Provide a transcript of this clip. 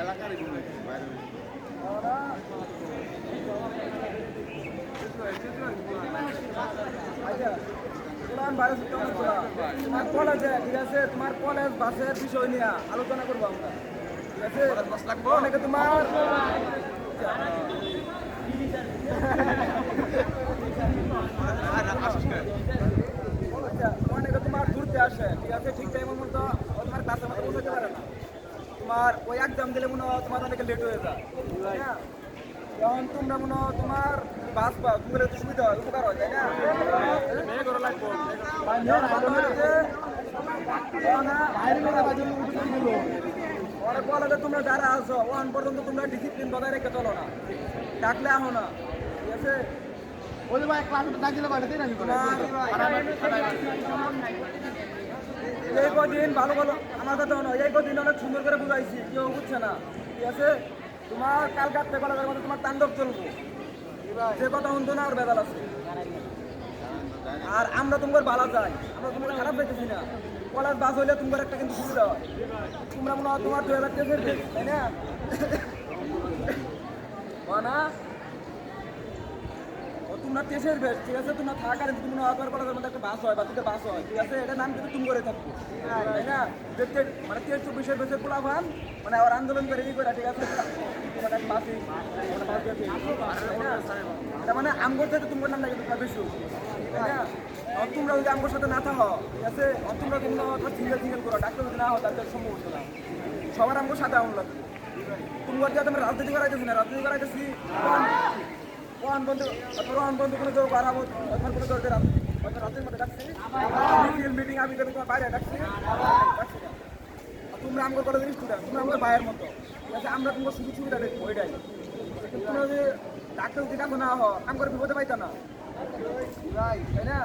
এলাকারই মনে হয় বাইরে তোমার কলেজে ঠিক আছে, তোমার কলেজ বাসের বিষয় নিয়ে আলোচনা করবো আমরা, ঠিক আছে? অনেকে তোমার অনেকে তোমার ঘুরতে আসে, ঠিক আছে, ঠিক টাইম মতো তোমার ক্লাসের মতো পৌঁছাতে পারে না। তোমার ওই এক্সাম দিলে মনে হয় তোমার অনেকে লেট হয়ে যায়, হ্যাঁ। যখন তোমরা মনে হয় তোমার বাস পাও, তোমার একটু সুবিধা হয়, উপকার হয়, তাই না? পরে কলেজে তোমরা যারা আসো ওয়ান পর্যন্ত তোমরা ডিসিপ্লিন বজায় রেখে চলো না, ডাকলে আহো না, ঠিক আছে? ওই ভাই ক্লাসে ডাকিলে বাইরে দিন আমি এই কদিন ভালো ভালো আমার কথা নয়, এই কদিন অনেক সুন্দর করে বুঝাইছি, কেউ বুঝছে না, ঠিক আছে? তোমার কাল কাটতে কলেজের মধ্যে তোমার তাণ্ডব চলবো, যে কথা শুনতো না আর বেদাল আছে। আর আমরা তোমার ভালো চাই, আমরা তোমার খারাপ দেখেছি না। কলেজ বাস হইলে তোমার একটা কিন্তু সুবিধা হয়, তোমরা মনে হয় তোমার 2000 টাকা তাই না? না তোমরা তেসের বেশ, ঠিক আছে? তোমরা থাকার তুমি মনে হয় কলেজের মধ্যে একটা বাস হয় বা দুটো বাস হয়, ঠিক আছে? এটা নাম কিন্তু তুমি করে থাকবো, তাই না? দেখতে মানে 23-24 বেশে পোলা ভান মানে আবার আন্দোলন করে ই করে, ঠিক আছে? এটা মানে আমগর থেকে তোমার নামটা কিন্তু বেশি, তাই না? তোমরা যদি আমগোর সাথে না থাকো, ঠিক আছে? তোমরা কিন্তু সিঙ্গেল করো, ডাক্তার যদি না হও তাদের সম্ভব হতো না। সবার আমগোর সাথে আমল লাগবে। তোমার যাতে আমরা রাজনীতি করাইতেছি না, রাজনীতি করাইতেছি রোহান বন্ধু কোনো কেউ বাড়াবো এখন কোনো কেউ রাতের মধ্যে ডাকছি মিটিং আমি তোমার বাইরে ডাকছি তোমরা আমার কলেজের স্টুডেন্ট, তোমরা আমাদের বাইরের মতো, ঠিক আছে? আমরা তোমার সুযোগ সুবিধা দেখবো, ওইটাই। তোমরা যদি ডাক্তার যদি কাছে না হও আমার বিপদে পাইতা না, তাই না?